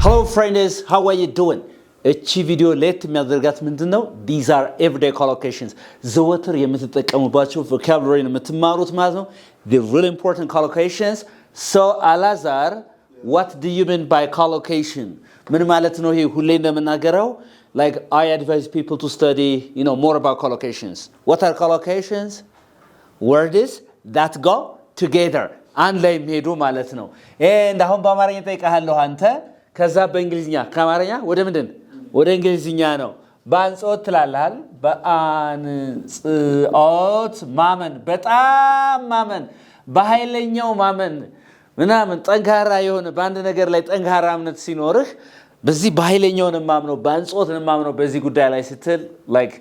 Hello friends, how are you doing? እቺ ቪዲዮ ሌት የሚያደርጋት ምንድነው? These are everyday collocations. ዘወትር የምትጠቀሙባቸው vocabulary የምትማሩት ማለት ነው. They're really important collocations. So Alazar, what do you mean by collocation? ምን ማለት ነው ይሄ ሁሌ እንደምናገረው? Like I advise people to study, more about collocations. What are collocations? Words that go together. አንድ ላይ የሚሄዱ ማለት ነው. and አሁን በአማርኛ ጠይቀሃለሁ አንተ ከዛ በእንግሊዝኛ ከአማርኛ ወደ ምንድን ወደ እንግሊዝኛ ነው በአንጾት ትላለሃል በአንጾት ማመን በጣም ማመን በኃይለኛው ማመን ምናምን ጠንካራ የሆነ በአንድ ነገር ላይ ጠንካራ እምነት ሲኖርህ በዚህ በኃይለኛው ነው ማምነው በአንጾት ነው ማምነው በዚህ ጉዳይ ላይ ስትል like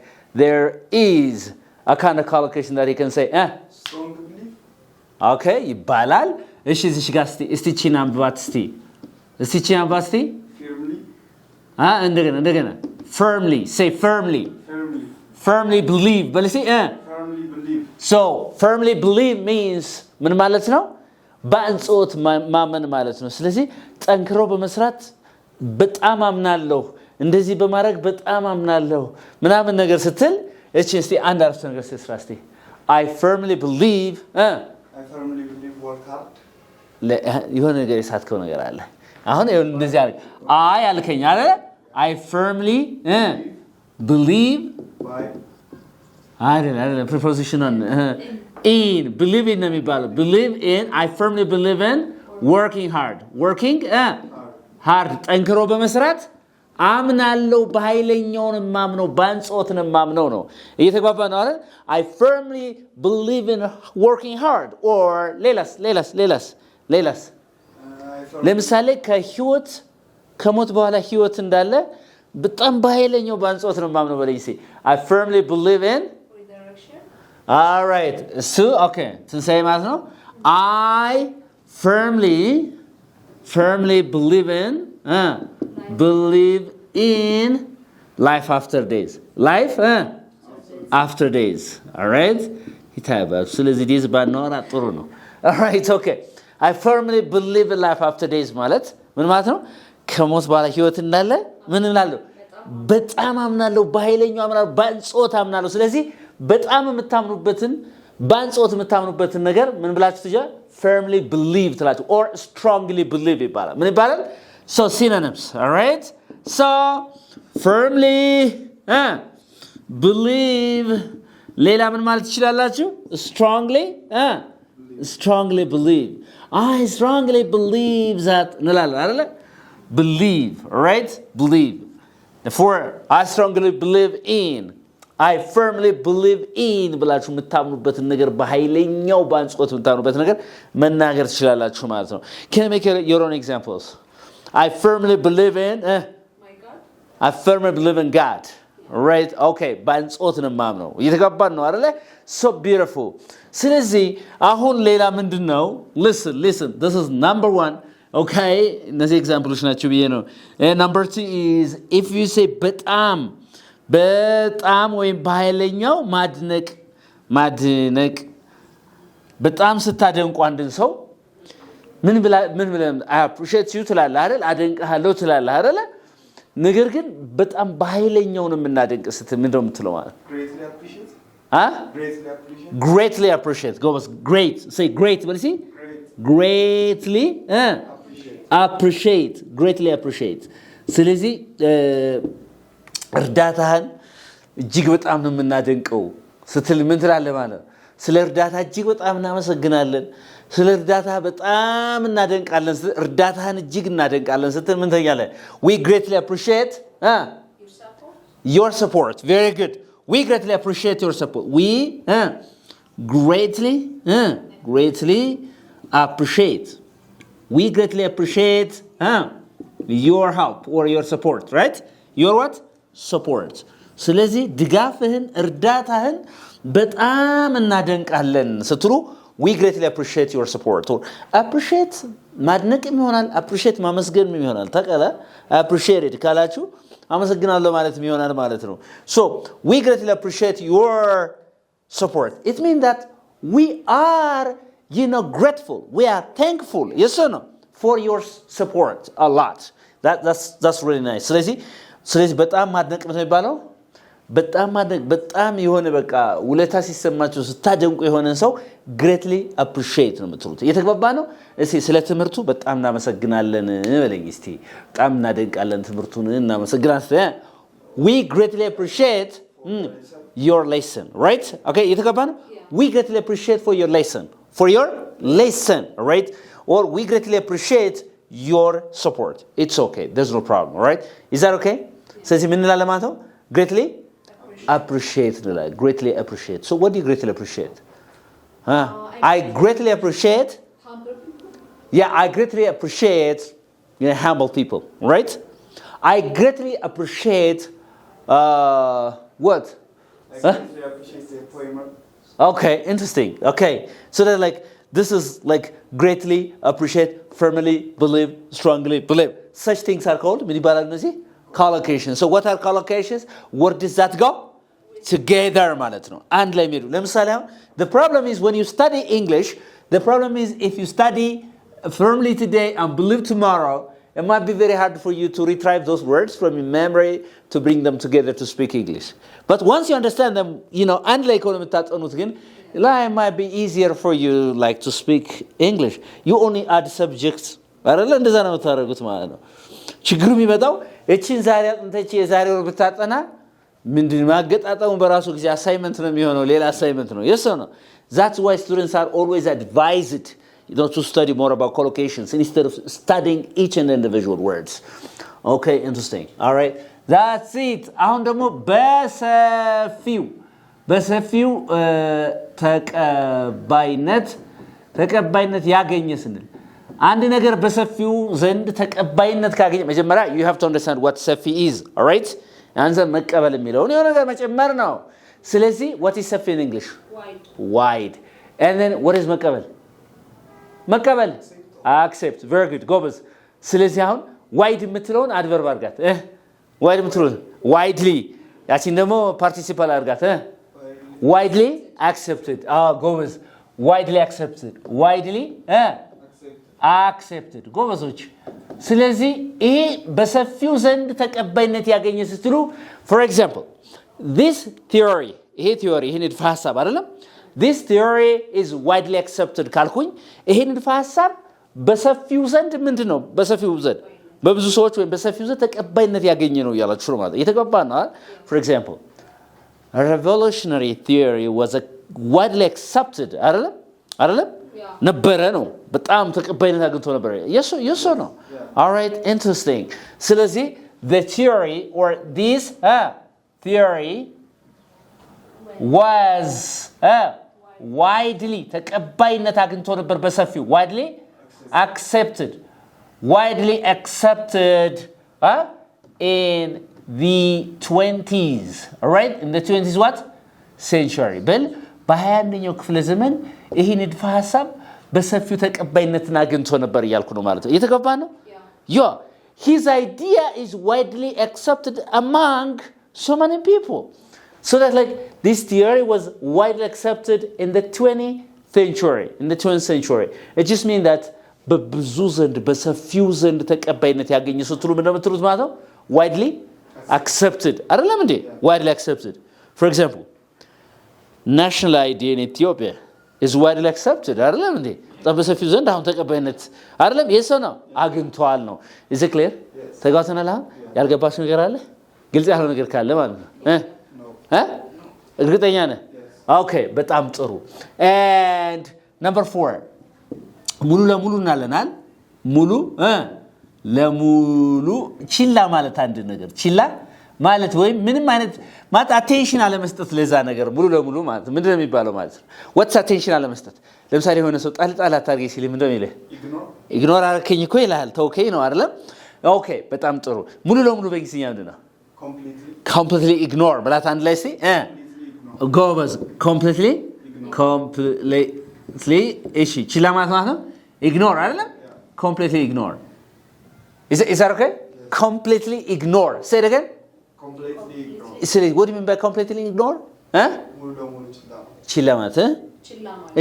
there is a kind of collocation that you can say strongly okay ይባላል እሺ እዚህ ጋር እስቲ ቺና አንብባት እስቲ እስቲ ቺና አንብባት እስቲ firmly እንደገና firmly say firmly believe but see firmly believe so firmly believe means ምን ማለት ነው በአንጾት ማመን ማለት ነው ስለዚህ ጠንክሮ በመስራት በጣም አምናለሁ እንደዚህ በማድረግ በጣም አምናለሁ ምናምን ነገር ስትል እቺ እስቲ አንድ አረፍተ ነገር ስራ እስቲ I firmly believe work hard የሆነ ነገር የሳትከው ነገር አለ አሁን እንደዚህ አለ አይ አልከኝ አይደል I firmly believe አይደል preposition in believe in ነው የሚባለው believe in I firmly believe in working hard hard ጠንክሮ በመስራት አምናለሁ በኃይለኛው ነው ማምነው ባንጾት ነው ማምነው ነው እየተግባባ ነው አይደል I firmly believe in working hard or ሌላስ ለምሳሌ ከህይወት ከሞት በኋላ ህይወት እንዳለ በጣም በኃይለኛው ባንጾት ነው ማምነው በለኝ see I firmly believe in resurrection all right so okay ትንሣኤ ማለት ነው I firmly believe in life after days all right ይታያል ስለዚህ ዲስ ባኖራ ጥሩ ነው all right okay I firmly believe in life after days ማለት ምን ማለት ነው ከሞት በኋላ ህይወት እንዳለ ምን እላለሁ በጣም አምናለሁ በኃይለኛው አምናለሁ ባንጾት አምናለሁ ስለዚህ በጣም የምታምኑበትን ባንጾት የምታምኑበትን ነገር ምን ብላችሁ ትጃ firmly believe ትላችሁ or strongly believe ይባላል ምን ይባላል so synonyms all right so firmly believe ሌላ ምን ማለት ይችላልላችሁ strongly believe I strongly believe that እንላለን አይደል believe right believe therefore I strongly believe in I firmly believe in ብላችሁ የምታምኑበትን ነገር በኃይለኛው ባንጾት የምታምኑበት ነገር መናገር ትችላላችሁ ማለት ነው can I make your own examples I firmly believe in my God I firmly believe in God right okay ባንጾት ነው ማምነው እየተጋባን ነው አይደል so beautiful ስለዚህ አሁን ሌላ ምንድነው listen this is number 1 okay እነዚህ ኤግዛምፕሎች ናቸው ብዬ ነው number 2 is if you say በጣም ወይም በኃይለኛው ማድነቅ በጣም ስታደንቁ አንድን ሰው ምን ብላ I appreciate you ትላለህ አይደል አደንቅሃለሁ ትላለህ አይደል ነገር ግን በጣም በኃይለኛው ነው የምናደንቅ ስትል ምንድነው የምትለው ማለት greatly appreciate go was great say great but see greatly appreciate ስለዚህ እርዳታህን እጅግ በጣም ነው የምናደንቀው ስትል ምን ትላለህ ማለት ስለ እርዳታ እጅግ በጣም እናመሰግናለን ስለ እርዳታ በጣም እናደንቃለን እርዳታህን እጅግ እናደንቃለን ስትል ምን ትላለህ we greatly appreciate your support very good we greatly appreciate your support we greatly appreciate your help or your support right your what support ስለዚህ ድጋፍህን እርዳታህን በጣም እናደንቃለን ስትሉ we greatly appreciate your support or appreciate ማድነቅም ይሆናል appreciate ማመስገንም ይሆናል ተቀለ appreciate ካላችሁ አመሰግናለሁ ማለት ይሆናል ማለት ነው so we greatly appreciate your support it means that we are grateful we are thankful yes or no for your support a lot that's really nice ስለዚህ በጣም ማድነቅ ነው የሚባለው በጣም ማድነቅ በጣም የሆነ በቃ ውለታ ሲሰማችሁ ስታደንቁ የሆነ ሰው greatly appreciate ነው የምትሉት እየተግባባ ነው እስቲ ስለ ትምህርቱ በጣም እናመሰግናለን በለኝ እስቲ በጣም እናደንቃለን ትምህርቱን እናመሰግናለን we greatly appreciate your lesson right okay እየተግባባ ነው we greatly appreciate for your lesson right or we greatly appreciate your support it's okay there's no problem all right is that okay ስለዚህ ምን እንላለን ማለት ነው greatly appreciate greatly appreciate so what do you greatly appreciate I greatly appreciate Humble people. yeah I greatly appreciate humble people right I greatly appreciate what I greatly appreciate the poem. okay interesting okay so that like this is like greatly appreciate firmly believe strongly believe such things are called ምን ይባላል እነዚህ collocations so what are collocations where does that go together ማለት ነው አንድ ላይ የሚሄዱ ለምሳሌ አሁን the problem is when you study English the problem is if you study firmly today and believe tomorrow it might be very hard for you to retrieve those words from your memory to bring them together to speak English but once you understand them you know አንድ ላይ ከሆነ የምታጠኑት ግን it might be easier for you like to speak English you only add subjects አይደለ እንደዛ ነው ታረጉት ማለት ነው ችግሩ የሚመጣው እቺን ዛሬ አጥንተች የዛሬው ብታጠና ምንድን ማገጣጣሙ በራሱ ጊዜ አሳይመንት ነው የሚሆነው ሌላ አሳይመንት ነው yes or no that's why students are always advised you know to study more about collocations instead of studying each and individual words okay interesting all right that's it አሁን ደግሞ በሰፊው ተቀባይነት ያገኘ ስንል አንድ ነገር በሰፊው ዘንድ ተቀባይነት ካገኘ መጀመሪያ you have to understand what ሰፊ is all right አንዘ መቀበል የሚለው ነው ነገር መጨመር ነው ስለዚህ what is ሰፊ in English wide and then what is መቀበል accept very good ጎበዝ ስለዚህ አሁን wide የምትለውን adverb አድርጋት wide የምትለውን widely ያቺን ደግሞ participle አድርጋት widely accepted ጎበዝ widely accepted ጎበዞች ስለዚህ ይሄ በሰፊው ዘንድ ተቀባይነት ያገኘ ስትሉ for example this theory ይሄ ንድፈ ሐሳብ አይደለም this theory is widely accepted ካልኩኝ ይሄ ንድፈ ሐሳብ በሰፊው ዘንድ ምንድነው በሰፊው ዘንድ በብዙ ሰዎች ወይ በሰፊው ዘንድ ተቀባይነት ያገኘ ነው ያላችሁ ነው ማለት እየተገባ ነው for example a revolutionary theory was widely accepted አይደለም ነበረ ነው በጣም ተቀባይነት አግኝቶ ነበር yes or no all right interesting ስለዚህ the theory or this theory was widely ተቀባይነት አግኝቶ ነበር በሰፊው widely accepted in the 20s all right in the 20s what century በ21ኛው ክፍለ ዘመን ይሄ ንድፈ ሐሳብ በሰፊው ተቀባይነትን አግኝቶ ነበር ያልኩ ነው ማለት ነው እየተገባ ነው yeah his idea is widely accepted among so many people so that like this theory was widely accepted in the 20th century it just means that በብዙ ዘንድ በሰፊው ዘንድ ተቀባይነት ያገኘ ስትሉ ምን እንደምትሉት ማለት ነው widely accepted አይደለም እንዴ widely accepted for example national ID in Ethiopia is widely accepted አይደለም እንዴ በሰፊው ዘንድ አሁን ተቀባይነት አይደለም የሰው ነው አግኝቷል ነው is it clear ተጋውተናል አሁን ያልገባሽ ነገር አለ ግልጽ ያለው ነገር ካለ ማለት ነው እርግጠኛ ነህ okay በጣም ጥሩ and number 4 ሙሉ ለሙሉ እናለናል ሙሉ ለሙሉ ችላ ማለት አንድ ነገር ችላ ማለት ወይ ምንም አይነት ማለት attention አለመስጠት ለዛ ነገር ሙሉ ለሙሉ ማለት ምንድነው የሚባለው ማለት ነው what's attention አለመስጠት ለምሳሌ የሆነ ሰው ጣልጣል አታርገኝ ሲል ምንድነው ይለ ኢግኖር አረከኝ እኮ ይላል ተውከኝ ነው አይደለም okay በጣም ጥሩ ሙሉ ለሙሉ በእንግሊዝኛ ምንድነው completely ignore ብላት አንድ ላይ ጎበዝ completely እሺ ችላ ማለት ነው ignore አይደለም completely ignore is that okay completely ignore say it again Completely ignore. what do you mean by completely ignore ችላ ማለት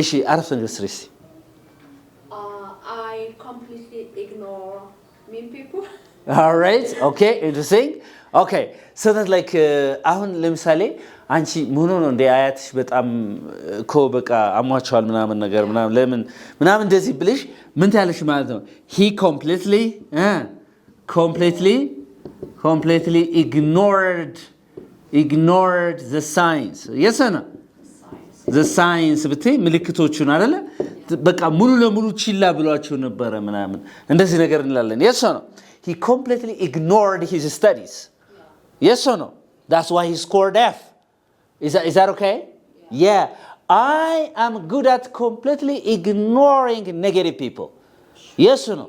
እሺ አረፍተ ነገር ስሪስ I completely ignore mean people All right, okay, interesting. Okay, so that like አሁን ለምሳሌ አንቺ ምን ሆኖ እንደ አያትሽ በጣም እኮ በቃ አሟቸዋል ምናምን ነገር ምናምን ለምን ምናምን እንደዚህ ብልሽ ምን ታያለሽ ማለት ነው? He completely ignored the signs. Yes or no? The signs ብትይ ምልክቶቹን አይደለ? በቃ ሙሉ ለሙሉ ቺላ ብሏቸው ነበር ምናምን እንደዚህ ነገር እንላለን። Yes or no? He completely ignored his studies. Yes or no? That's why he scored F. Is that okay? Yeah. I am good at completely ignoring negative people. Yes or no?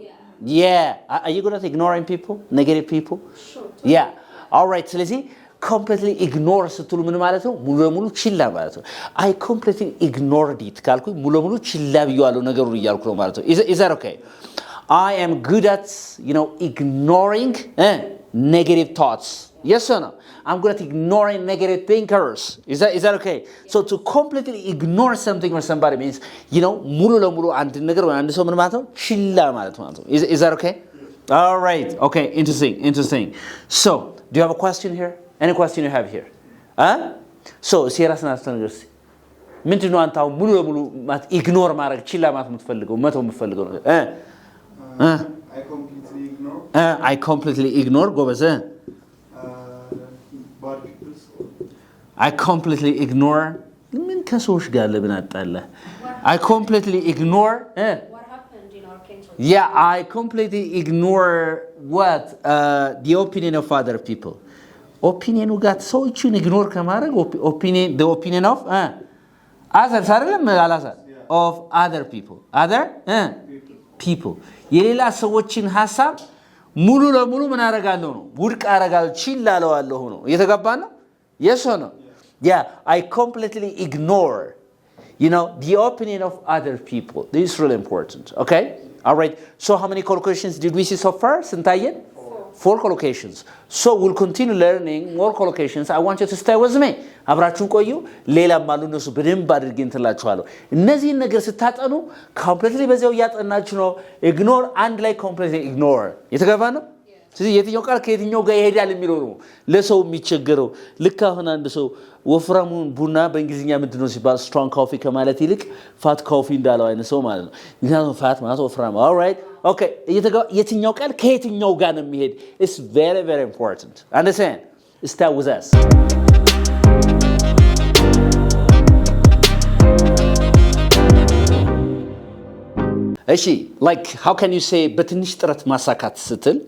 Yeah. Are you good at ignoring people? Negative people? Sure. Yeah. All right. ስለዚህ completely ignore ስትሉ ምን ማለት ነው? ሙሉ ለሙሉ ችላ ማለት ነው። I completely ignored it ካልኩ ሙሉ ለሙሉ ችላ ብያለሁ ነገሩን እያልኩ ነው ማለት ነው። Is that okay? I am good at, ignoring negative thoughts. Yes or no? I'm good at ignoring negative thinkers. Is that okay? So to completely ignore something or somebody means, ሙሉ ለሙሉ አንድ ነገር ወይ አንድ ሰው ምን ማለት ነው? ችላ ማለት ነው። Is that okay? All right. Okay, interesting. So, do you have a question here? Any question you have here? So, ሲራስና አስተናገርሲ ምንድነው አንተ አሁን ሙሉ ለሙሉ ማለት ኢግኖር ማድረግ ችላ ማለት የምትፈልገው መተው የምትፈልገው ነገር I completely ignore. ጎበዝ Bad people. I completely ignore ምን ከሰዎች ጋር ለምን አጣለ I completely ignore What happened in our country? Yeah, I completely ignore what the opinion of other people. Opinion got ሰዎችን ignore ከማድረግ the opinion of others አይደለም አላሳት of other people. People. የሌላ ሰዎችን ሐሳብ ሙሉ ለሙሉ ምን አረጋለሁ ነው ውድቅ አረጋለሁ ችላ አለዋለሁ ነው እየተገባ ነው Yes or no? Yeah, I completely ignore the opinion of other people. This is really important. Okay? All right. So how many collocations did we see so far? Sintayen? 4 collocations. So we'll continue learning more collocations. I want you to stay with me. አብራችሁን ቆዩ ሌላም አሉ እነሱ በደንብ አድርጌ እንትላችኋለሁ እነዚህን ነገር ስታጠኑ completely በዚያው ያጠናችሁ ነው ignore አንድ ላይ completely ignore የተገባ ነው ስለዚህ የትኛው ቃል ከየትኛው ጋር ይሄዳል የሚለው ነው ለሰው የሚቸገረው ልክ አሁን አንድ ሰው ወፍራሙን ቡና በእንግሊዝኛ ምንድነው ሲባል strong coffee ከማለት ይልቅ fat coffee እንዳለው አይነት ሰው ማለት ነው ምክንያቱም fat ማለት ወፍራም all right okay የትኛው ቃል ከየትኛው ጋር ነው የሚሄድ it's very very important understand stay with us እሺ like how can you say በትንሽ ጥረት ማሳካት ስትል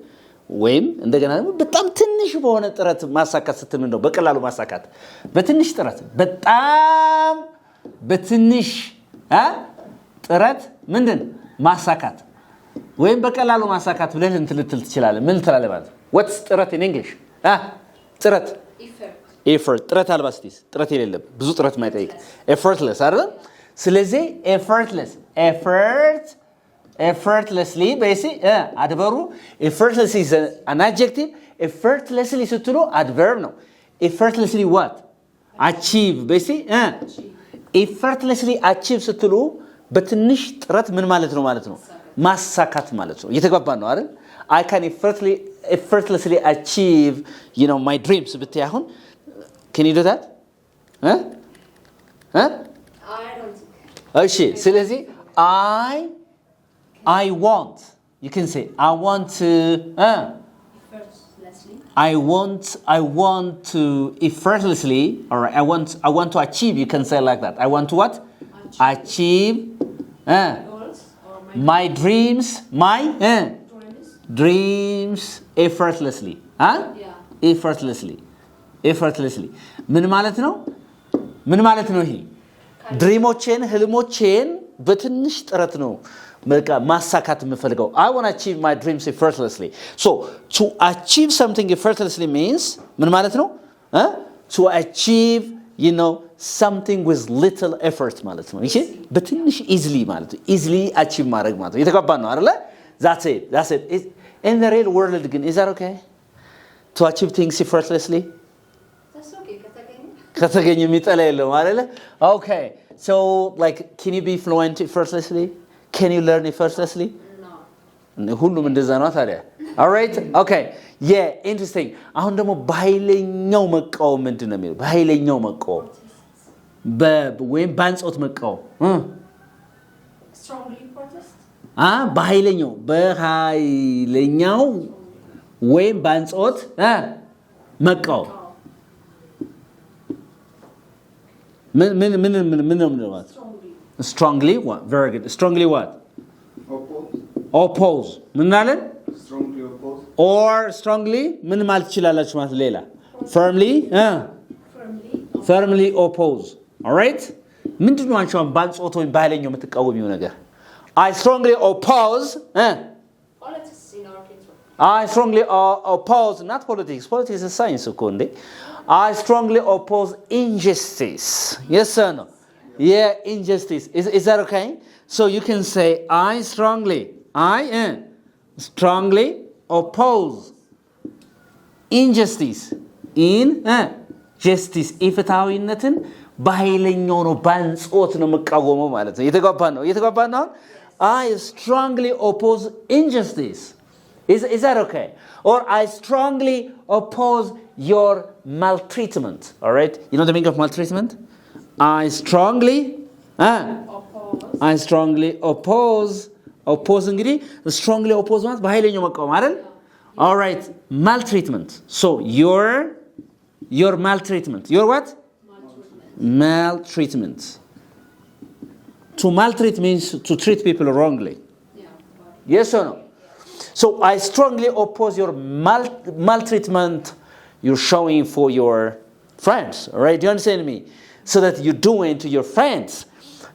ወይም እንደገና ደግሞ በጣም ትንሽ በሆነ ጥረት ማሳካት ስትል ነው በቀላሉ ማሳካት በትንሽ ጥረት በጣም በትንሽ ጥረት ምንድን ማሳካት ወይም በቀላሉ ማሳካት ብለህ እንትልትል ትችላለህ ምን ትላለህ ማለት what's ጥረት in english ጥረት effort ጥረት አልባስቲስ ጥረት የሌለም ብዙ ጥረት ማይጠይቅ effortless አይደል ስለዚህ effortlessly basically adverb effortlessly is an adjective effortlessly ስትሉ adverb ነው effortlessly what achieve basically effortlessly achieve ስትሉ በትንሽ ጥረት ምን ማለት ነው ማሳካት ማለት ነው እየተገባን ነው አይደል I can effortlessly achieve my dreams ብትይ አሁን can you do that I don't think. እሺ ስለዚህ I want. You can say I want to Effortlessly. I want to effortlessly or I want to achieve you can say like that. I want to what? Achieve Goals or my dreams dreams effortlessly. Yeah. Effortlessly. ምን ማለት ነው ይሄ ድሪሞቼን ህልሞቼን በትንሽ ጥረት ነው ማሳካት የምፈልገው I want to achieve my dreams effortlessly so to achieve something effortlessly means ምን ማለት ነው to achieve something with little effort ማለት ነው እሺ በትንሽ easily ማለት ነው easily achieve ማድረግ ማለት ነው የተገባን ነው አይደለ that's it in the real world ግን is that okay to achieve things effortlessly That's okay ከተገኘ የሚጠላ የለም አይደለ okay so like can you be fluent effortlessly Can you learn effortlessly? No. ሁሉም እንደዛ ነው ታዲያ All right? Okay. Yeah, interesting. አሁን ደግሞ በኃይለኛው መቃወም ምንድን ነው የሚለው? በኃይለኛው መቃወም ወይም ባንጾት መቃወም Strongly protest? በኃይለኛው ወይም ባንጾት መቃወም ምን ነው ማለት? Strongly what? Very good. Strongly what? Oppose. ምን አለን? Strongly oppose. Or strongly ምን ማለት ይችላልላችሁ ማለት ሌላ? Firmly oppose. All right? ምንድነው አንቺ ባንጾት ወይም በኃይለኛው የምትቃወሚው ነገር? I strongly oppose Politics in our country. I strongly oppose not politics. Politics is science እኮ እንዴ. I strongly oppose injustice. Yes or no? Yeah, injustice. Is that okay? So you can say I strongly oppose injustice in justice. ኢፍትሃዊነትን በኃይለኛው ነው ባንጾት ነው መቃወመው ማለት ነው። እየተጓባን ነው። I strongly oppose injustice. Is that okay? Or I strongly oppose your maltreatment. All right? You know the meaning of maltreatment? I strongly oppose እንግዲህ strongly oppose ማለት በኃይለኛው መቃወም አይደል? All right. Maltreatment. So your maltreatment. Your what? Maltreatment. To maltreat means to treat people wrongly. Yeah. Yes or no? So I strongly oppose your maltreatment you're showing for your friends. All right? Do you understand me? So that you do it to your friends.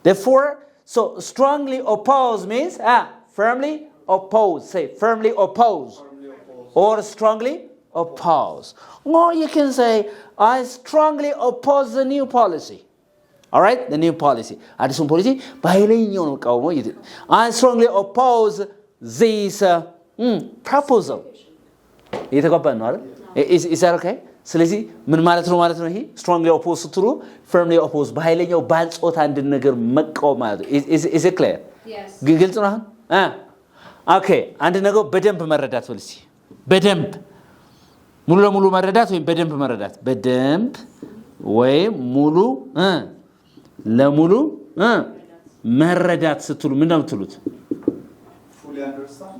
Therefore, so strongly oppose means firmly oppose. Say firmly oppose. Or strongly oppose. Or you can say I strongly oppose the new policy. All right? The new policy. አዲሱን ፖሊሲ በኃይለኛው ነው መቃወመው። I strongly oppose this proposal. እየተጓባን ነው አይደል? Is that okay? ስለዚህ ምን ማለት ነው ይሄ strongly oppose ስትሉ firmly oppose በኃይለኛው ባንጾት አንድ ነገር መቃወም ማለት ነው። Is it clear? Yes. ግልጽ ነው አሁን? Okay. አንድ ነገር በደንብ መረዳት ወልሲ በደንብ ሙሉ ለሙሉ መረዳት ወይም በደንብ መረዳት በደንብ ወይም ሙሉ ለሙሉ መረዳት ስትሉ ምን ነው የምትሉት? Fully understand.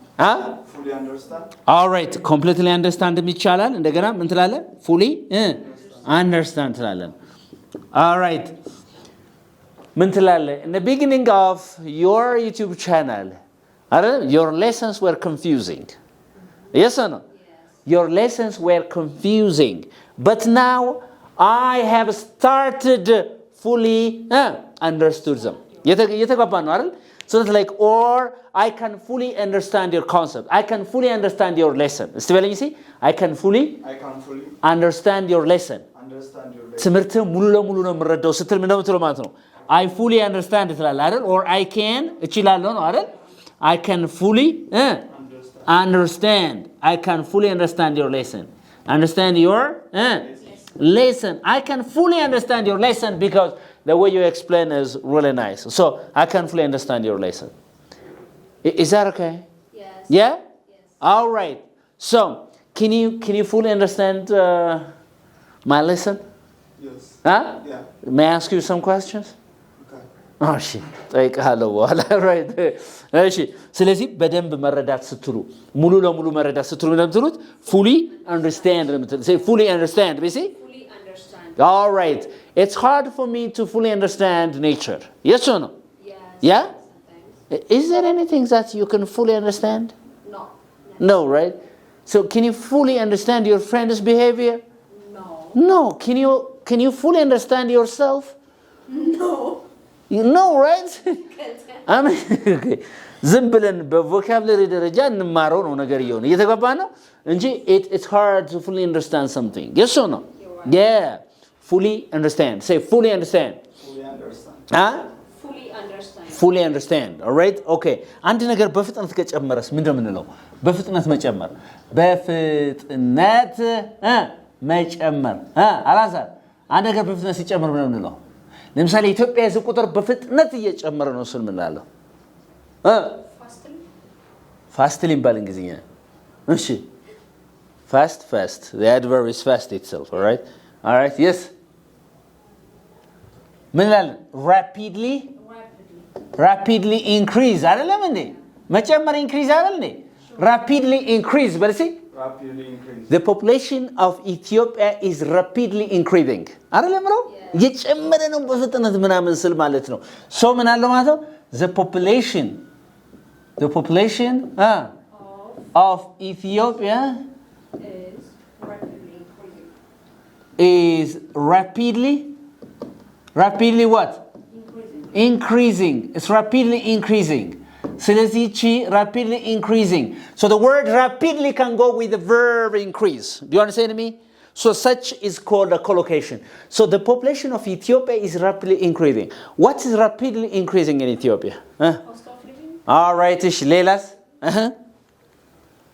Fully understand. All right. Completely understand ይቻላል። እንደገና ምን ትላለህ? Fully understand ትላለህ። All right. ምን ትላለህ? In the beginning of your YouTube channel, your lessons were confusing. Yes or no? Yes. Your lessons were confusing. But now I have started fully understood them. እየተጓባን ነው አይደል? So that's like, or I can fully understand your concept. I can fully understand your lesson. እስቲ በለኝ እስቲ I can fully understand your lesson. ትምህርት ሙሉ ለሙሉ ነው የምረዳው ስትል ምን ነው የምትለው ማለት ነው? I fully understand ትላለህ አይደል? Or I can እችላለሁ ነው አይደል? I can fully understand. I can fully understand your lesson. Understand your lesson. I can fully understand your lesson because the way you explain is really nice. So I can fully understand your lesson. Is that okay? Yes. Yeah? Yes. All right. So can you fully understand my lesson? Yes. Huh? Yeah. May I ask you some questions? Okay. Oh shit. ጠይቅሃለሁ በኋላ right. እሺ ስለዚህ በደንብ መረዳት ስትሉ ሙሉ ለሙሉ መረዳት ስትሉ ምን እንደምትሉት fully understand ለምትሉ say fully understand basically. Fully understand. All right. It's hard for me to fully understand nature. Yes or no? Yes. Yeah? Sometimes. Is there anything that you can fully understand? No. No, right? So can you fully understand your friend's behavior? No. No. Can you fully understand yourself? No. You know, right? I mean, okay. ዝም ብለን በቮካብለሪ ደረጃ እንማረው ነው ነገር ይሆነ እየተገባ ነው እንጂ it's hard to fully understand something. Yes or no? Right. Yeah. Fully understand. Say fully understand. Fully understand. Fully understand. Fully understand. All right? Okay. አንድ ነገር በፍጥነት ከጨመረስ ምንድነው የምንለው? በፍጥነት መጨመር። በፍጥነት መጨመር። አላዛር አንድ ነገር በፍጥነት ሲጨመር ምንድነው የምንለው? ለምሳሌ ኢትዮጵያ የህዝብ ቁጥር በፍጥነት እየጨመረ ነው ስል ምንላለው? Fastly. ፋስትሊ ባል እንግሊዝኛ እሺ fast the adverb is fast itself all right yes ምን ይላል rapidly increase አይደለም እንዴ መጨመር increase አይደል እንዴ rapidly increase በልሲ Rapidly increase. the population of Ethiopia is rapidly increasing አይደለም ነው እየጨመረ ነው በፍጥነት ምናምን ስል ማለት ነው so ምን አለው ማለት ነው the population of Ethiopia is rapidly what? Increasing. It's rapidly increasing. ስለዚህ rapidly increasing. So the word rapidly can go with the verb increase. Do you understand me? So such is called a collocation. So the population of Ethiopia is rapidly increasing. What is rapidly increasing in Ethiopia? Cost of living. All right, እሺ ሌላስ?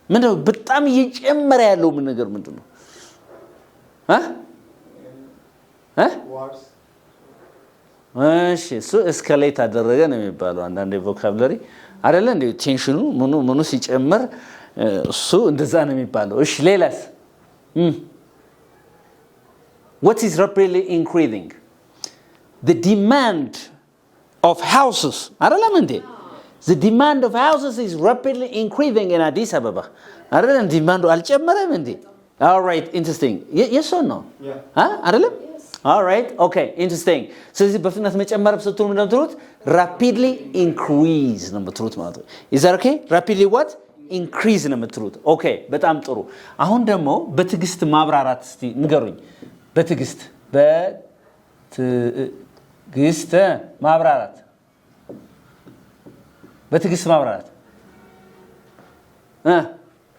ምንድነው በጣም እየጨመረ ያለው ምን ነገር ምንድነው? Words. እሺ እሱ እስከሌት አደረገ ነው የሚባለው አንዳንድ ቮካብላሪ አይደለ እንዴ ቴንሽኑ ምኑ ሲጨመር እሱ እንደዛ ነው የሚባለው እሺ ሌላስ what is rapidly increasing the demand of houses አይደለም እንዴ the demand of houses is rapidly increasing in Addis Ababa አይደለም ዲማንዱ አልጨመረም እንዴ all right interesting yes or no አይደለም all right okay interesting ስለዚህ በፍጥነት መጨመር ስትሉ ምን እንደምትሉት rapidly increase ነው የምትሉት ማለት ነው is that okay rapidly what increase ነው የምትሉት okay በጣም ጥሩ አሁን ደግሞ በትግስት ማብራራት እስቲ ንገሩኝ በትግስት ማብራራት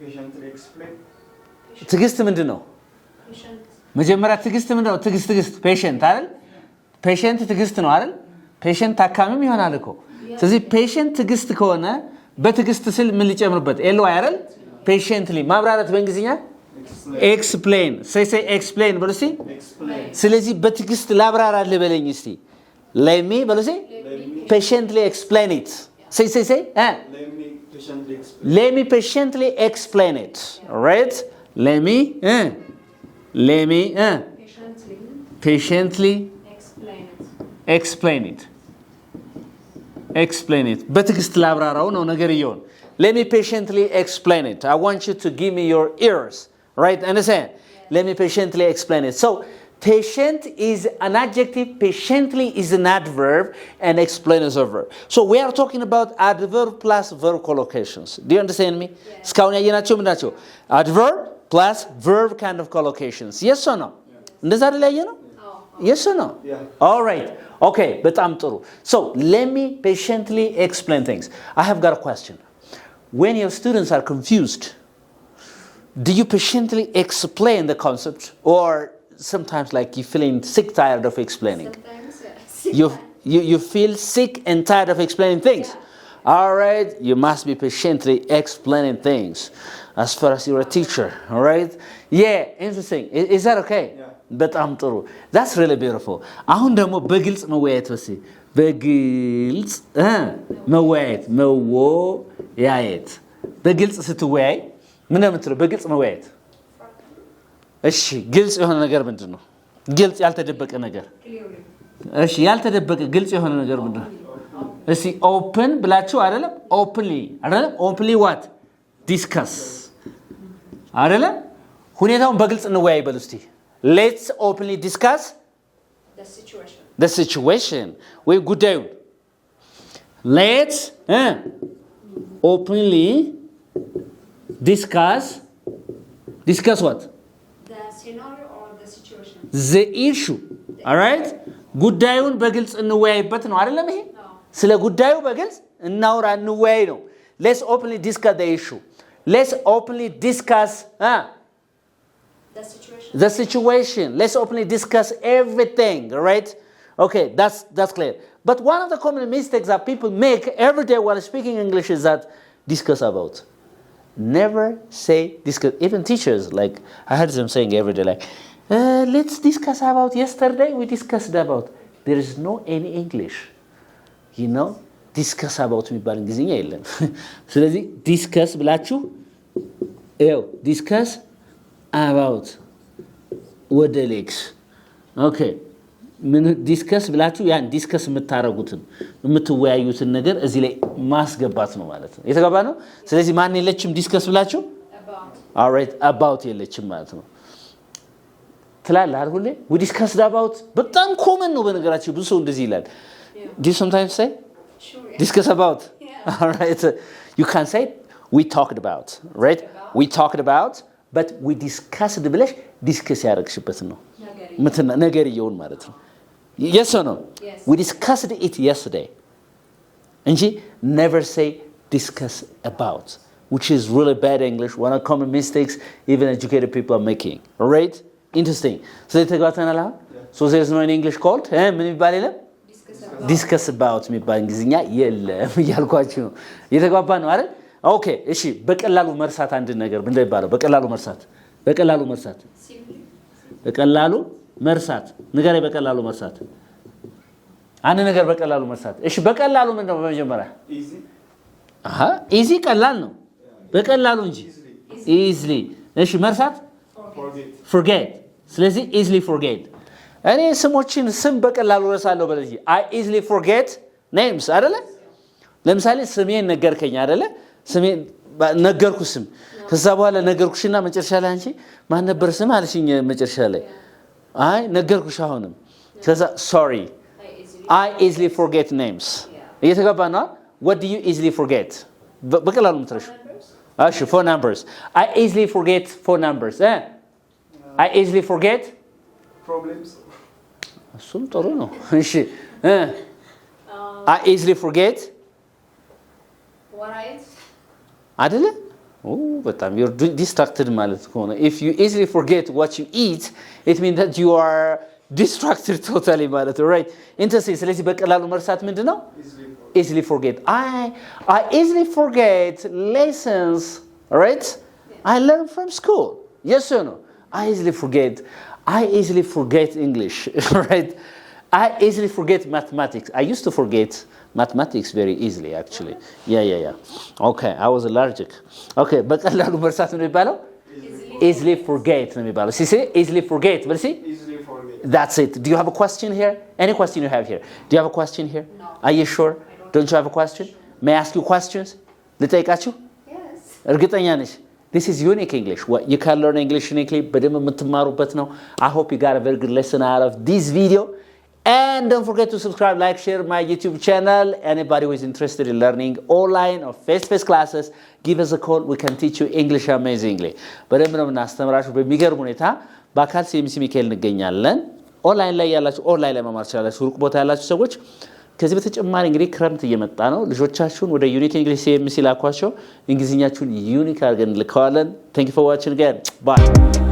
Patiently explain. ትግስት ምንድነው መጀመሪያ ትግስት ምንድነው ትግስት ፔሸንት አይደል ፔሸንት ትግስት ነው አይደል ፔሸንት ታካሚም ይሆናል እኮ ስለዚህ ፔሸንት ትግስት ከሆነ በትግስት ስል ምን ሊጨምርበት ኤል ዋይ አይደል ፔሸንትሊ ማብራራት በእንግሊዝኛ ኤክስፕሌን say explain በሉሲ ስለዚህ በትግስት ላብራራልህ በለኝ እስቲ let me በሉሲ patiently explain it say let me patiently explain it all right let me patiently explain it በትግስት ላብራራው ነው ነገር ይሁን let me patiently explain it I want you to give me your ears right understand let me patiently explain it so patient is an adjective patiently is an adverb and explain is a verb so we are talking about adverb plus verb collocations do you understand me እስካሁን ያየናቸው ምንድናቸው adverb plus verb kind of collocations yes or no እንደዛ አይደል ያየነው yes or no all right okay በጣም ጥሩ so let me patiently explain things I have got a question when your students are confused do you patiently explain the concept or sometimes like you feeling sick tired of explaining you feel sick and tired of explaining things all right you must be patiently explaining things as far as you're a teacher all right yeah interesting is that okay በጣም ጥሩ that's really beautiful አሁን ደግሞ በግልጽ መወያየት ወሲ በግልጽ መወያየት በግልጽ ስትወያይ ምን ነው የምትለው በግልጽ መወያየት እሺ ግልጽ የሆነ ነገር ምንድነው ግልጽ ያልተደበቀ ነገር እሺ ያልተደበቀ ግልጽ የሆነ ነገር ምንድነው እሺ open ብላችሁ አይደለም openly what discuss አይደለም ሁኔታውን በግልጽ እንወያይ በሉ እስቲ let's openly discuss the situation ወይ ጉዳዩን let's openly discuss what The scenario or the situation? the issue all right ጉዳዩን በግልጽ እንወያይበት ነው አይደለም ይሄ ስለ ጉዳዩ በግልጽ እናውራ እንወያይ ነው let's openly discuss the issue let's openly discuss the situation let's openly discuss everything all right okay that's clear but one of the common mistakes that people make every day while speaking English is that discuss about never say discuss even teachers like I heard them saying every day like let's discuss about yesterday we discussed about there is no any English you know discuss about የሚባል እንግሊዝኛ የለም ስለዚህ discuss ብላችሁ ይኸው ዲስከስ አባውት ወደ ሌክስ ኦኬ ምን ዲስከስ ብላችሁ ያን ዲስከስ የምታረጉትን የምትወያዩትን ነገር እዚህ ላይ ማስገባት ነው ማለት ነው። የተገባ ነው። ስለዚህ ማን የለችም ዲስከስ ብላችሁ alright about የለችም ማለት ነው። ትላለህ አይደል? ሁሌ we discussed about በጣም ኮመን ነው በነገራችን ብዙ ሰው እንደዚህ ይላል። Do you sometimes say discuss about? Alright, you can say we talked about, right? We talked about, but we discussed ብለሽ ዲስከስ ያደረግሽበት ነው ነገር ይየውን ማለት ነው። Yes or no? Yes. We discussed it yesterday. እንጂ never say discuss about, which is really bad English, one of the common mistakes even educated people are making. Alright? Interesting. So ተግባብተናል አሁን? So there's no in English called ምን ይባል የለም? Discuss about የሚባል እንግሊዝኛ የለም እያልኳችሁ ነው። እየተግባባ ነው አይደል? ኦኬ እሺ በቀላሉ መርሳት አንድ ነገር ምን ይባላል? በቀላሉ መርሳት መርሳት ንገረኝ። በቀላሉ መርሳት አንድ ነገር በቀላሉ መርሳት። እሺ በቀላሉ ምንድን ነው? በመጀመሪያ ኢዚ ቀላል ነው። በቀላሉ እንጂ ኢዝሊ። እሺ መርሳት forget። ስለዚህ easily forget። እኔ ስሞችን ስም በቀላሉ ረሳለሁ በለዚህ I easily forget names አይደለ? ለምሳሌ ስሜን ነገርከኝ አይደለ? ስሜን ነገርኩ ስም ከዛ በኋላ ነገርኩሽና መጨረሻ ላይ አንቺ ማን ነበር ስም አልሽኝ መጨረሻ ላይ አይ ነገርኩሽ አሁንም ከዛ sorry I easily forget names እየተገባ ነው። What do you easily forget? በቀላሉ ምትረሹ እሺ phone numbers I easily forget phone numbers I easily forget problems. እሱም ጥሩ ነው። እሺ I easily forget what I አይደለ? በጣም you're distracted ማለት ከሆነ if you easily forget what you eat it means that you are distracted totally ማለት ነው right interesting ስለዚህ በቀላሉ መርሳት ምንድነው easily forget I easily forget lessons right I learn from school yes or no I easily forget English right I easily forget mathematics I used to forget mathematics very easily actually yeah okay I was allergic okay በቀላሉ መርሳት ነው የሚባለው easily forget ነው የሚባለው see easily forget but see Easily forget. that's it do you have a question here any question you have here do you have a question here No. are you sure don't you have a question may I ask you questions ልጠይቃችሁ yes እርግጠኛ ነሽ this is unique English what you can learn English uniquely በደንብ የምትማሩበት ነው I hope you got a very good lesson out of this video and don't forget to subscribe like share my YouTube channel anybody who is interested in learning online or face-to-face classes give us a call we can teach you English amazingly በደንብ ነው እናስተምራችሁ በሚገርም ሁኔታ በአካል ሲኤምሲ ሚካኤል እንገኛለን ኦንላይን ላይ ያላችሁ ኦንላይን ላይ መማር ትችላላችሁ ሩቅ ቦታ ያላችሁ ሰዎች ከዚህ በተጨማሪ እንግዲህ ክረምት እየመጣ ነው ልጆቻችሁን ወደ ዩኒክ እንግሊሽ ሲኤምሲ ላኳቸው እንግሊዝኛችሁን ዩኒክ አድርገን ልከዋለን thank you for watching again bye